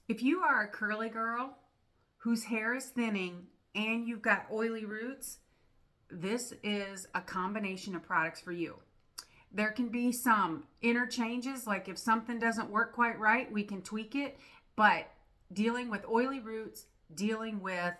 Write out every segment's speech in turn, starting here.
If you are a curly girl whose hair is thinning and you've got oily roots, this is a combination of products for you. There can be some interchanges, like if something doesn't work quite right, we can tweak it. But dealing with oily roots, dealing with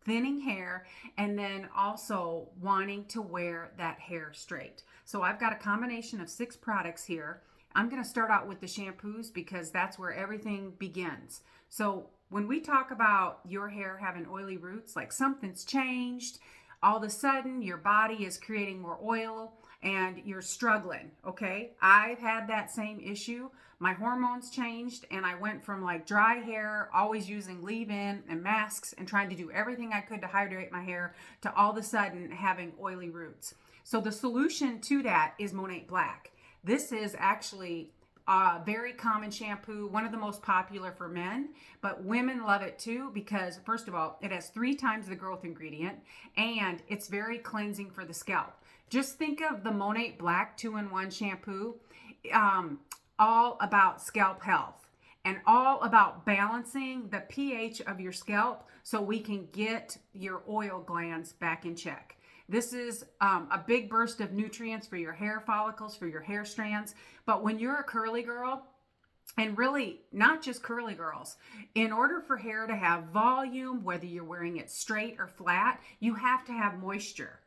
thinning hair, and then also wanting to wear that hair straight. So I've got a combination of 6 products here. I'm going to start out with the shampoos because that's where everything begins. So when we talk about your hair having oily roots, like something's changed, all of a sudden your body is creating more oil and you're struggling, okay? I've had that same issue. My hormones changed and I went from like dry hair, always using leave-in and masks and trying to do everything I could to hydrate my hair, to all of a sudden having oily roots. So the solution to that is Monate Black. This is actually a very common shampoo, one of the most popular for men, but women love it too because, first of all, it has 3 times the growth ingredient and it's very cleansing for the scalp. Just think of the Monate Black 2-in-1 shampoo, all about scalp health and all about balancing the pH of your scalp so we can get your oil glands back in check. This is a big burst of nutrients for your hair follicles, for your hair strands. But when you're a curly girl, and really not just curly girls, in order for hair to have volume, whether you're wearing it straight or flat, you have to have moisture.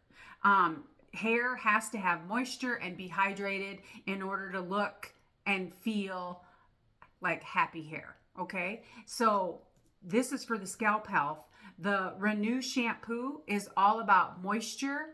Hair has to have moisture and be hydrated in order to look and feel like happy hair, okay? So this is for the scalp health. The Renew shampoo is all about moisture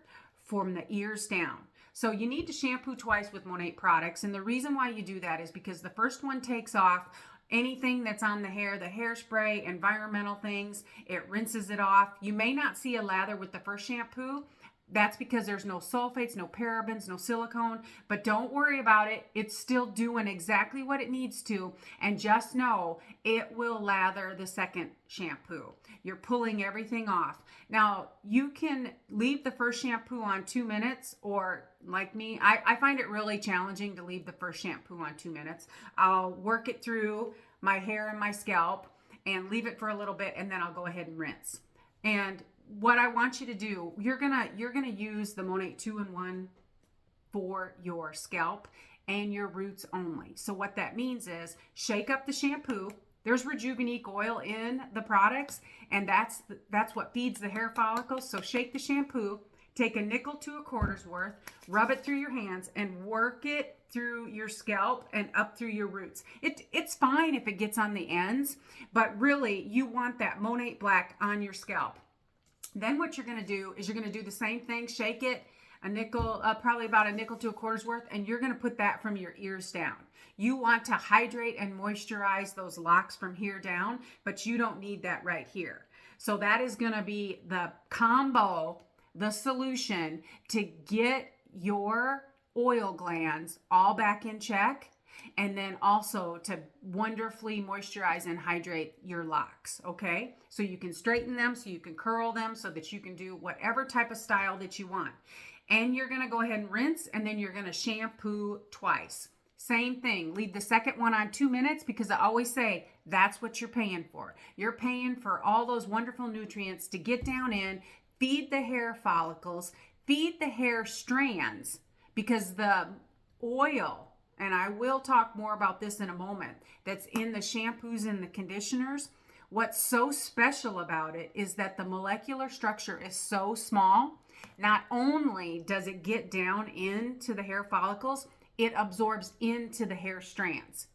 from the ears down. So you need to shampoo twice with Monate products. And the reason why you do that is because the first one takes off anything that's on the hair, the hairspray, environmental things. It rinses it off. You may not see a lather with the first shampoo. That's because there's no sulfates, no parabens, no silicone, but don't worry about it. It's still doing exactly what it needs to. And just know it will lather the second shampoo. You're pulling everything off. Now, you can leave the first shampoo on 2 minutes, or like me, I find it really challenging to leave the first shampoo on 2 minutes. I'll work it through my hair and my scalp and leave it for a little bit, and then I'll go ahead and rinse. And what I want you to do, you're gonna use the Monate 2-in-1 for your scalp and your roots only. So what that means is shake up the shampoo. There's Rejuvenique oil in the products, and that's what feeds the hair follicles. So shake the shampoo, take a nickel to a quarter's worth, rub it through your hands, and work it through your scalp and up through your roots. It's fine if it gets on the ends, but really you want that Monate Black on your scalp. Then what you're going to do is you're going to do the same thing, shake it, a nickel, probably about a nickel to a quarter's worth, and you're going to put that from your ears down. You want to hydrate and moisturize those locks from here down, but you don't need that right here. So that is going to be the combo, the solution to get your oil glands all back in check, and then also to wonderfully moisturize and hydrate your locks, okay? So you can straighten them, so you can curl them, so that you can do whatever type of style that you want. And you're gonna go ahead and rinse, and then you're gonna shampoo twice. Same thing, leave the second one on 2 minutes, because I always say that's what you're paying for. You're paying for all those wonderful nutrients to get down in, feed the hair follicles, feed the hair strands, because the oil, and I will talk more about this in a moment, that's in the shampoos and the conditioners. What's so special about it is that the molecular structure is so small. Not only does it get down into the hair follicles, it absorbs into the hair strands.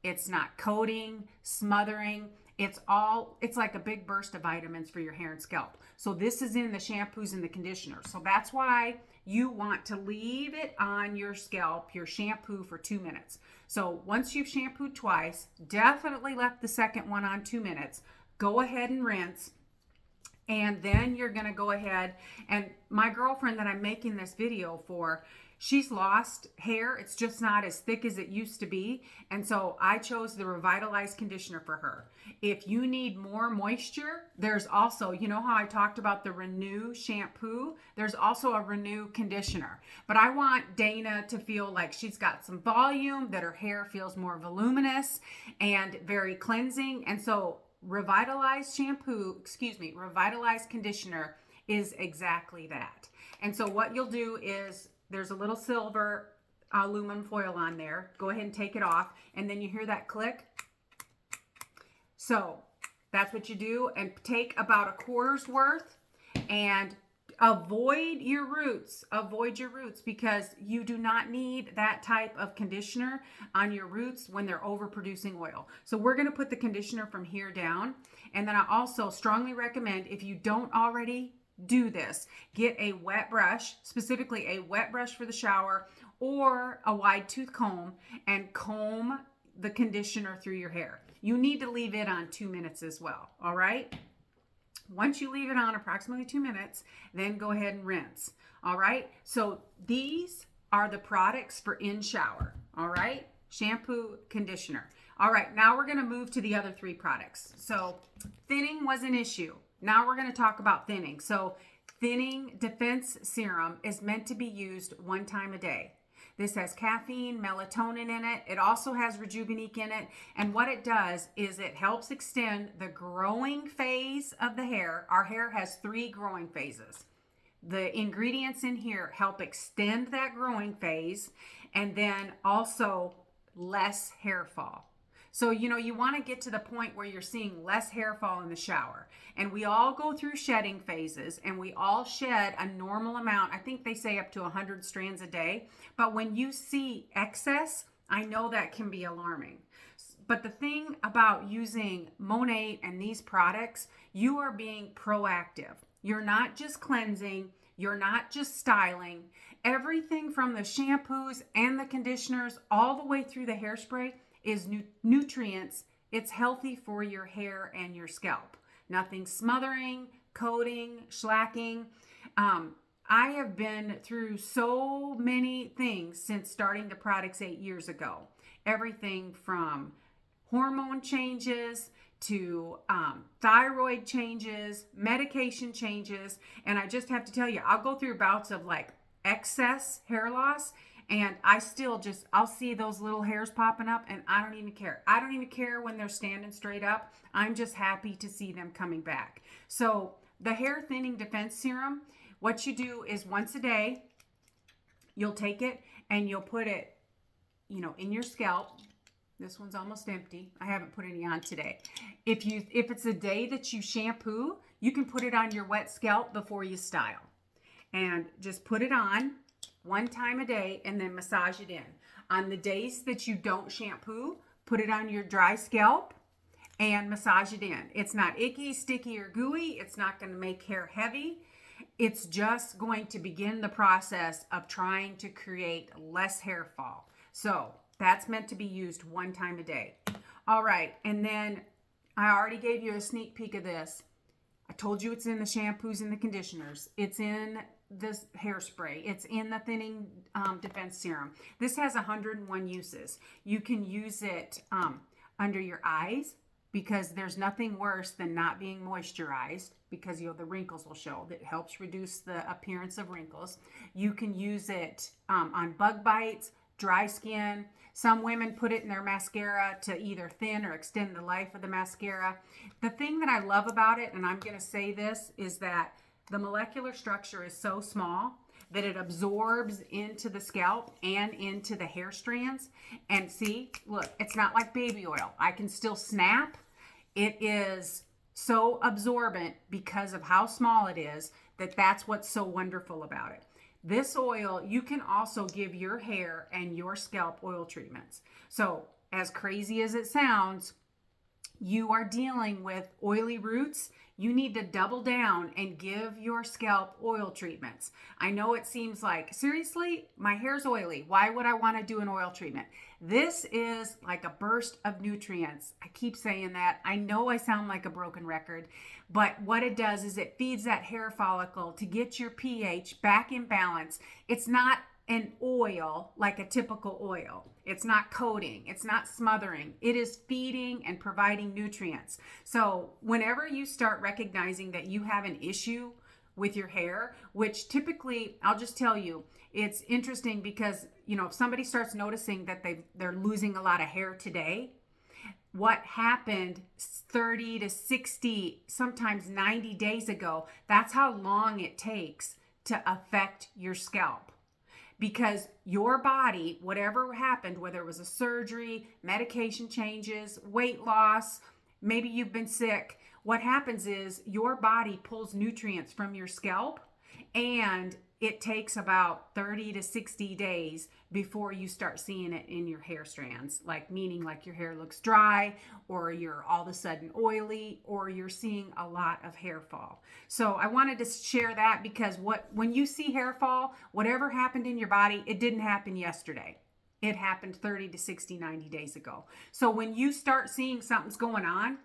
It's not coating, smothering. It's like a big burst of vitamins for your hair and scalp. So this is in the shampoos and the conditioners. So that's why you want to leave it on your scalp, your shampoo, for 2 minutes. So once you've shampooed twice, definitely left the second one on 2 minutes, go ahead and rinse. And then you're going to go ahead, and my girlfriend that I'm making this video for, She's lost hair. It's just not as thick as it used to be. And so I chose the Revitalize conditioner for her. If you need more moisture, there's also, you know how I talked about the Renew shampoo? There's also a Renew conditioner. But I want Dana to feel like she's got some volume, that her hair feels more voluminous and very cleansing. And so Revitalize conditioner is exactly that. And so what you'll do is, there's a little silver aluminum foil on there. Go ahead and take it off. And then you hear that click. So that's what you do. And take about a quarter's worth and avoid your roots. Avoid your roots, because you do not need that type of conditioner on your roots when they're overproducing oil. So we're going to put the conditioner from here down. And then I also strongly recommend, if you don't already do this, get a wet brush, specifically a wet brush for the shower, or a wide tooth comb, and comb the conditioner through your hair. You need to leave it on 2 minutes as well. All right. Once you leave it on approximately 2 minutes, then go ahead and rinse. All right. So these are the products for in shower. All right. Shampoo, conditioner. All right. Now we're going to move to the other 3 products. So thinning was an issue. Now we're going to talk about thinning. So thinning defense serum is meant to be used 1 time a day. This has caffeine, melatonin in it. It also has Rejuvenique in it. And what it does is it helps extend the growing phase of the hair. Our hair has 3 growing phases. The ingredients in here help extend that growing phase, and then also less hair fall. So, you know, you want to get to the point where you're seeing less hair fall in the shower. And we all go through shedding phases, and we all shed a normal amount. I think they say up to 100 strands a day. But when you see excess, I know that can be alarming. But the thing about using Monat and these products, you are being proactive. You're not just cleansing. You're not just styling. Everything from the shampoos and the conditioners all the way through the hairspray is nutrients. It's healthy for your hair and your scalp. Nothing smothering, coating, slacking. I have been through so many things since starting the products 8 years ago. Everything from hormone changes to thyroid changes, medication changes. And I just have to tell you, I'll go through bouts of like excess hair loss, and I'll see those little hairs popping up, and I don't even care. I don't even care when they're standing straight up. I'm just happy to see them coming back. So the hair thinning defense serum, what you do is once a day, you'll take it and you'll put it, in your scalp. This one's almost empty. I haven't put any on today. If it's a day that you shampoo, you can put it on your wet scalp before you style. And just put it on 1 time a day and then massage it in. On the days that you don't shampoo, put it on your dry scalp and massage it in. It's not icky, sticky, or gooey. It's not going to make hair heavy. It's just going to begin the process of trying to create less hair fall. So that's meant to be used 1 time a day. All right, and then I already gave you a sneak peek of this. I told you it's in the shampoos and the conditioners. It's in this hairspray. It's in the thinning defense serum. This has 101 uses. You can use it under your eyes, because there's nothing worse than not being moisturized, because the wrinkles will show. That helps reduce the appearance of wrinkles. You can use it on bug bites, dry skin. Some women put it in their mascara to either thin or extend the life of the mascara. The thing that I love about it, and I'm going to say this, is that the molecular structure is so small that it absorbs into the scalp and into the hair strands. And see, look, it's not like baby oil. I can still snap. It is so absorbent because of how small it is, that's what's so wonderful about it. This oil, you can also give your hair and your scalp oil treatments. So as crazy as it sounds, you are dealing with oily roots. You need to double down and give your scalp oil treatments. I know it seems like, seriously, my hair's oily. Why would I want to do an oil treatment? This is like a burst of nutrients. I keep saying that. I know I sound like a broken record, but what it does is it feeds that hair follicle to get your pH back in balance. It's not an oil like a typical oil. It's not coating, it's not smothering. It is feeding and providing nutrients. So whenever you start recognizing that you have an issue with your hair, which typically, I'll just tell you, it's interesting because, if somebody starts noticing that they're losing a lot of hair today, what happened 30 to 60, sometimes 90 days ago, that's how long it takes to affect your scalp. Because your body, whatever happened, whether it was a surgery, medication changes, weight loss, maybe you've been sick, what happens is your body pulls nutrients from your scalp, and it takes about 30 to 60 days before you start seeing it in your hair strands, meaning your hair looks dry, or you're all of a sudden oily, or you're seeing a lot of hair fall. So I wanted to share that because when you see hair fall, whatever happened in your body, it didn't happen yesterday. It happened 30 to 60, 90 days ago. So when you start seeing something's going on,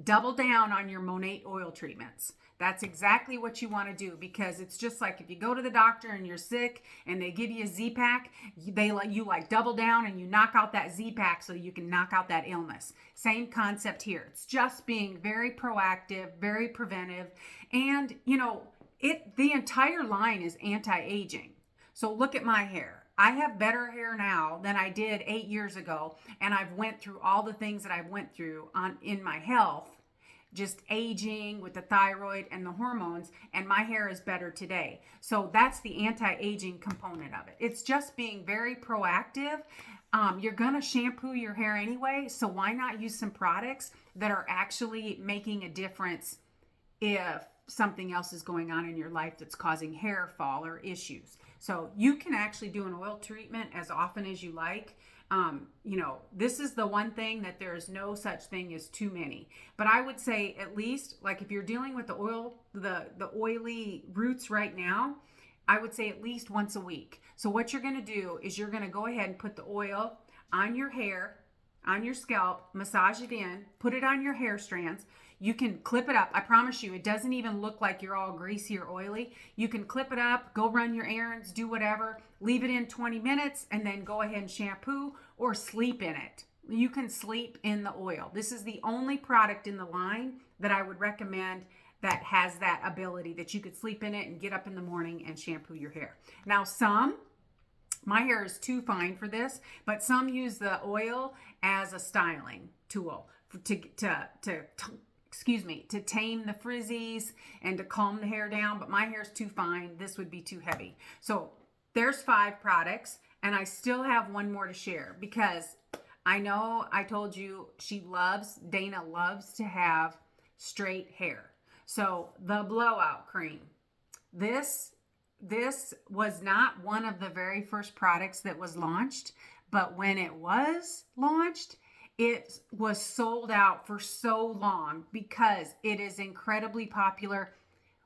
double down on your Monate oil treatments. That's exactly what you want to do, because it's just like if you go to the doctor and you're sick and they give you a Z-Pack, they let you double down and you knock out that Z-Pack so you can knock out that illness. Same concept here. It's just being very proactive, very preventive. And, the entire line is anti-aging. So look at my hair. I have better hair now than I did 8 years ago, and I've went through all the things that I've went through in my health, just aging with the thyroid and the hormones, and my hair is better today. So that's the anti-aging component of it. It's just being very proactive. You're going to shampoo your hair anyway, so why not use some products that are actually making a difference if something else is going on in your life that's causing hair fall or issues. So you can actually do an oil treatment as often as you like. This is the one thing that there is no such thing as too many. But I would say at least, if you're dealing with the oily roots right now, I would say at least once a week. So what you're going to do is you're going to go ahead and put the oil on your hair, on your scalp, massage it in, put it on your hair strands. You can clip it up. I promise you, it doesn't even look like you're all greasy or oily. You can clip it up, go run your errands, do whatever, leave it in 20 minutes, and then go ahead and shampoo or sleep in it. You can sleep in the oil. This is the only product in the line that I would recommend that has that ability, that you could sleep in it and get up in the morning and shampoo your hair. Now, my hair is too fine for this, but some use the oil as a styling tool to tame the frizzies and to calm the hair down, but my hair's too fine. This would be too heavy. So there's 5 products, and I still have one more to share because I know I told you Dana loves to have straight hair. So the Blowout Cream. This was not one of the very first products that was launched, but when it was launched, it was sold out for so long because it is incredibly popular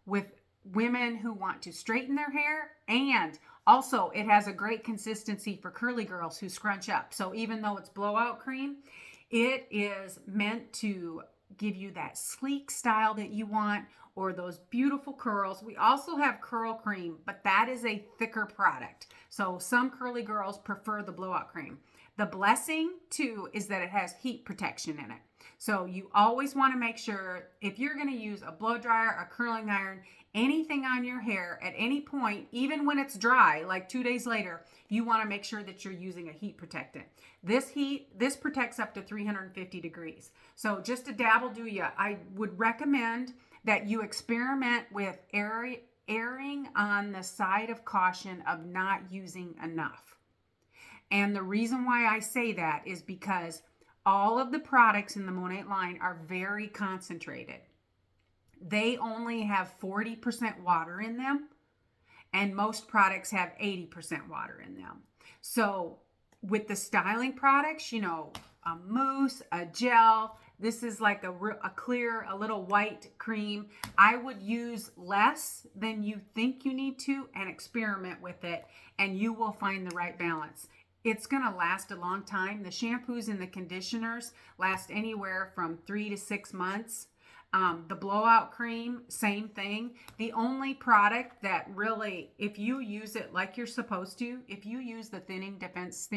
with women who want to straighten their hair, and also it has a great consistency for curly girls who scrunch up. So even though it's Blowout Cream, it is meant to give you that sleek style that you want, or those beautiful curls. We also have Curl Cream, but that is a thicker product. So some curly girls prefer the Blowout Cream. The blessing too is that it has heat protection in it. So you always want to make sure, if you're going to use a blow dryer, a curling iron, anything on your hair at any point, even when it's dry, like 2 days later, you want to make sure that you're using a heat protectant. This protects up to 350 degrees. So just to dabble do ya, I would recommend that you experiment with erring on the side of caution of not using enough. And the reason why I say that is because all of the products in the Monate line are very concentrated. They only have 40% water in them, and most products have 80% water in them. So with the styling products, a mousse, a gel, this is like a clear, a little white cream. I would use less than you think you need to and experiment with it, and you will find the right balance. It's going to last a long time. The shampoos and the conditioners last anywhere from 3 to 6 months. The Blowout Cream, same thing. The only product that really, if you use it like you're supposed to, if you use the Thinning Defense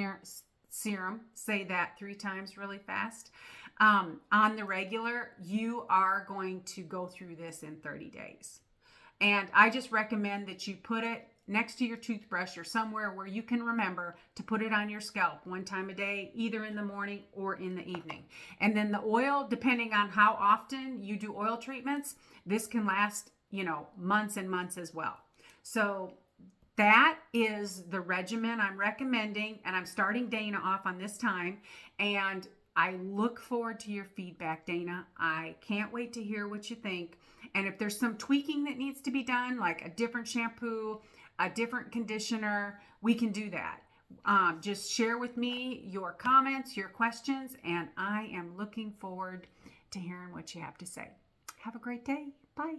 Serum, say that 3 times really fast, on the regular, you are going to go through this in 30 days. And I just recommend that you put it next to your toothbrush or somewhere where you can remember to put it on your scalp 1 time a day, either in the morning or in the evening. And then the oil, depending on how often you do oil treatments, this can last, months and months as well. So that is the regimen I'm recommending, and I'm starting Dana off on this time. And I look forward to your feedback, Dana. I can't wait to hear what you think. And if there's some tweaking that needs to be done, like a different shampoo, a different conditioner, we can do that. Just share with me your comments, your questions, and I am looking forward to hearing what you have to say. Have a great day. Bye.